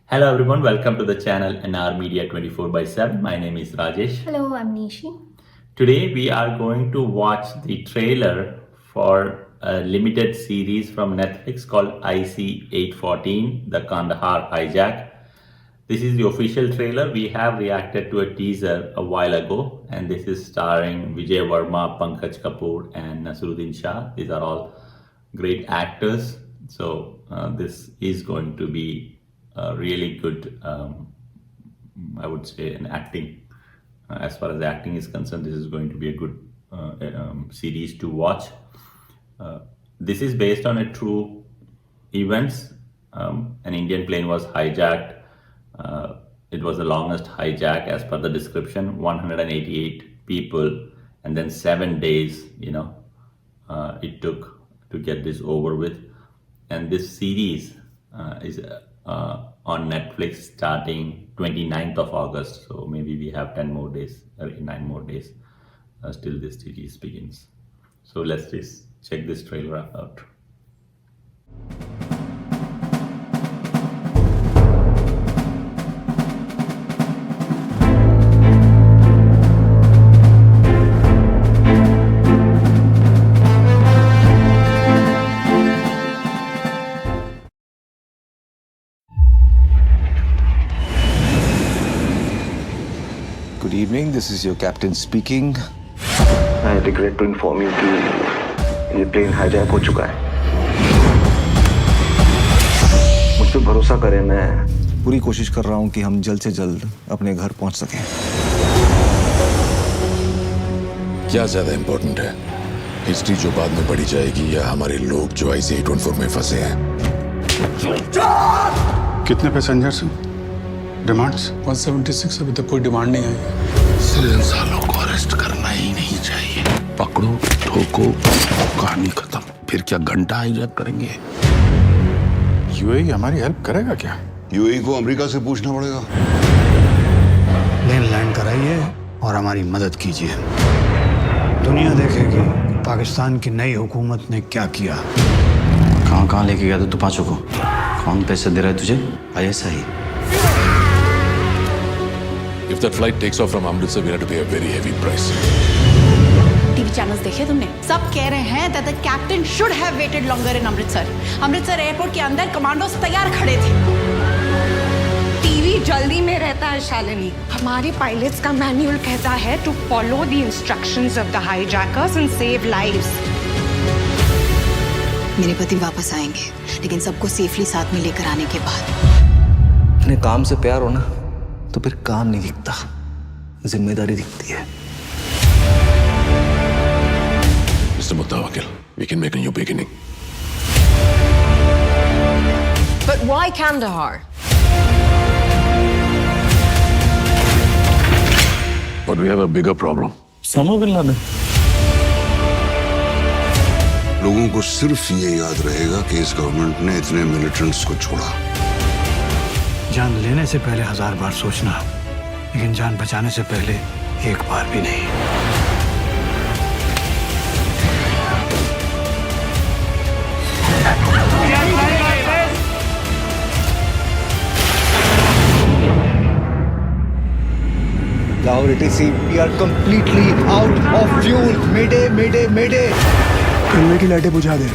Hello everyone, welcome to the channel NR Media 24/7. My name is Rajesh. Hello, I'm Nishi. Today we are going to watch the trailer for a limited series from Netflix called IC 814, the Kandahar Hijack. This is the official trailer. We have reacted to a teaser a while ago, and this is starring Vijay Varma, Pankaj Kapur, and Naseeruddin Shah. These are all great actors. So this is going to be a really good, I would say, an acting. As far as the acting is concerned, this is going to be a good series to watch. This is based on a true events. An Indian plane was hijacked. It was the longest hijack as per the description, 188 people, and then 7 days, it took to get this over with. And this series is on Netflix starting 29th of August. So maybe we have 10 more days, or 9 more days till this series begins. So let's just check this trailer out. Good evening, this is your captain speaking. I regret to inform you कि ये plane hijack हो चुका है। मुझ पे भरोसा करें, मैं पूरी कोशिश कर रहा हूं कि हम जल्द से जल्द अपने घर पहुंच सकें। क्या ज्यादा इम्पोर्टेंट है, हिस्ट्री जो बाद में पढ़ी जाएगी या हमारे लोग जो IC 814 में फंसे हैं? कितने पैसेंजर्स हैं? डिमांड्स 176। अभी तक कोई डिमांड नहीं आई। सिर्फ इंसानों को अरेस्ट करना ही नहीं चाहिए, पकड़ो, ठोको, कहानी खत्म। फिर क्या घंटा हाईजैक करेंगे? यूएई हमारी हेल्प करेगा क्या? यूएई को अमेरिका से पूछना पड़ेगा। प्लेन लैंड कराइए और हमारी मदद कीजिए। दुनिया देखेगी पाकिस्तान की नई हुकूमत ने क्या किया। कहाँ लेके गया था तू पांचों को? कौन पैसे दे रहा है तुझे? ISI। If that flight takes off from Amritsar, we have to pay a very heavy price. TV channels देखे तुमने? सब कह रहे हैं that the captain should have waited longer in Amritsar. Amritsar airport के अंदर कमांडोज तैयार खड़े थे। टीवी जल्दी में रहता है शालिनी। हमारे पायलट्स का मैनुअल कहता है to follow the instructions of the hijackers and save lives. मेरे पति वापस आएंगे, लेकिन सबको सेफली साथ में लेकर आने के बाद। अपने काम से प्यार हो ना, तो फिर काम नहीं दिखता, जिम्मेदारी दिखती है। Mr. Muttawakil, we can make a new beginning. But why Kandahar? But we have a bigger problem. लोगों को सिर्फ ये याद रहेगा कि इस गवर्नमेंट ने इतने मिलिटेंट्स को छोड़ा। जान लेने से पहले 1000 बार सोचना, लेकिन जान बचाने से पहले एक बार भी नहीं। Now ATC, we are completely out of fuel. Mayday, mayday, mayday. Convey की लाइटें बुझा दे।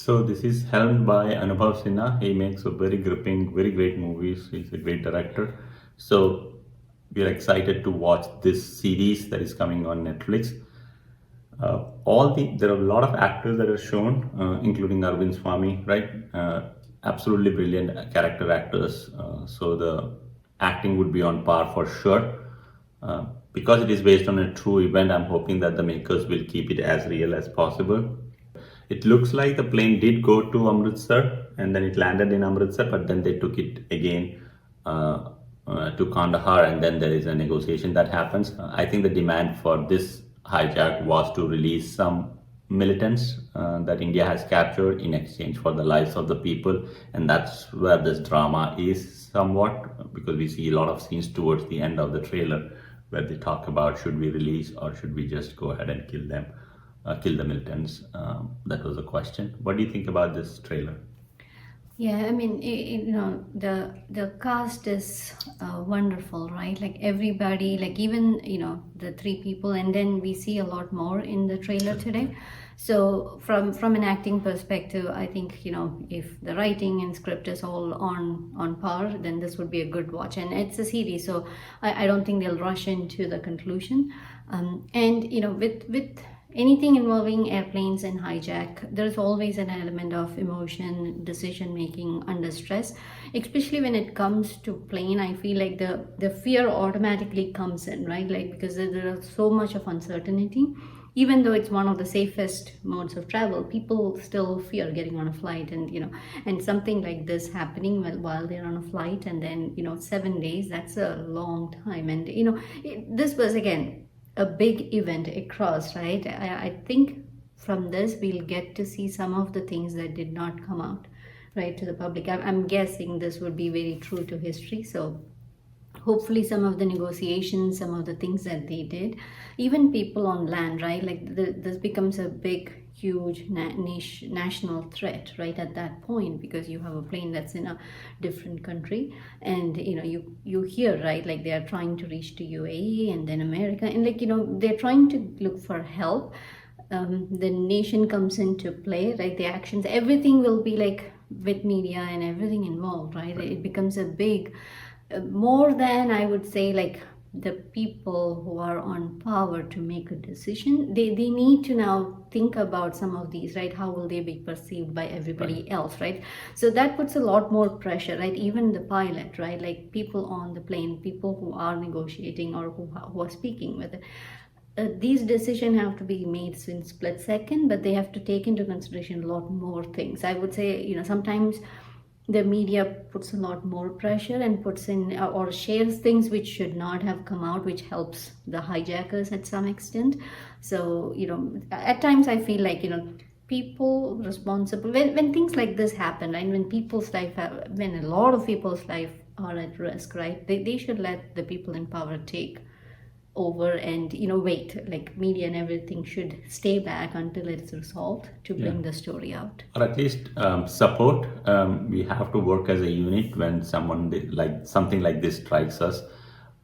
So this is helmed by Anubhav Sinha. He makes a very gripping, very great movies. He's a great director. So we are excited to watch this series that is coming on Netflix. There are a lot of actors that are shown, including Arvind Swamy, right? Absolutely brilliant character actors. So the acting would be on par for sure. Because it is based on a true event, I'm hoping that the makers will keep it as real as possible. It looks like the plane did go to Amritsar and then it landed in Amritsar, but then they took it again to Kandahar, and then there is a negotiation that happens. I think the demand for this hijack was to release some militants that India has captured in exchange for the lives of the people, and that's where this drama is somewhat, because we see a lot of scenes towards the end of the trailer where they talk about should we release or should we just go ahead and kill them, kill the militants. That was a question. What do you think about this trailer? Yeah, I mean, the cast is wonderful, right? Like everybody, like even the three people, and then we see a lot more in the trailer today. So from an acting perspective, I think if the writing and script is all on par, then this would be a good watch. And it's a series, so I don't think they'll rush into the conclusion. And with anything involving airplanes and hijack, there's always an element of emotion, decision making under stress, especially when it comes to plane. I feel like the fear automatically comes in, right? Like, because there is so much of uncertainty. Even though it's one of the safest modes of travel, people still fear getting on a flight, and something like this happening while they're on a flight, and then 7 days, that's a long time. And this was again a big event across, right? I think from this we'll get to see some of the things that did not come out right to the public. I'm guessing this would be very true to history, so hopefully some of the negotiations, some of the things that they did, even people on land, right? Like this becomes a big huge national threat right at that point, because you have a plane that's in a different country, and you hear, right, like they are trying to reach to UAE and then America, and they're trying to look for help. The nation comes into play, right? The actions, everything will be like with media and everything involved, right? It becomes a big, more than, I would say, like the people who are on power to make a decision, they need to now think about some of these, right? How will they be perceived by everybody else, right? So that puts a lot more pressure, right? Even the pilot, right? Like people on the plane, people who are negotiating or who are speaking with it. These decisions have to be made in split second, but they have to take into consideration a lot more things. I would say, sometimes the media puts a lot more pressure and puts in or shares things which should not have come out, which helps the hijackers at some extent. So, at times I feel like, people responsible, when things like this happen, right? When people's life, when a lot of people's life are at risk, right? They should let the people in power take over and wait, like media and everything should stay back until it's resolved to bring the story out, or at least support. We have to work as a unit when something like this strikes us.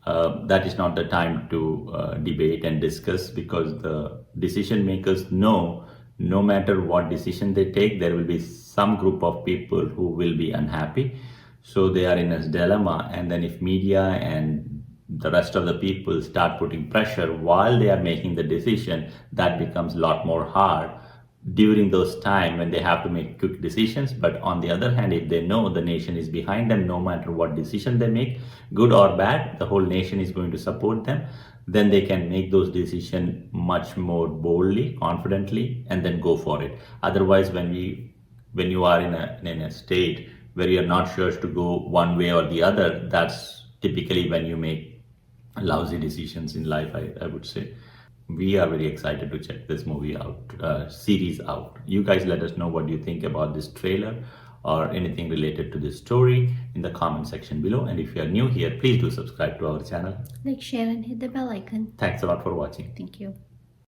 That is not the time to debate and discuss, because the decision makers know no matter what decision they take, there will be some group of people who will be unhappy, so they are in a dilemma. And then if media and the rest of the people start putting pressure while they are making the decision, that becomes a lot more hard during those times when they have to make quick decisions. But on the other hand, if they know the nation is behind them, no matter what decision they make, good or bad, the whole nation is going to support them, then they can make those decisions much more boldly, confidently, and then go for it. Otherwise, when you are in a state where you're not sure to go one way or the other, that's typically when you make lousy decisions in life, I would say. We are very excited to check this movie out, series out. You guys let us know what you think about this trailer or anything related to this story in the comment section below. And if you are new here, please do subscribe to our channel. like, share and hit the bell icon. Thanks a lot for watching. Thank you.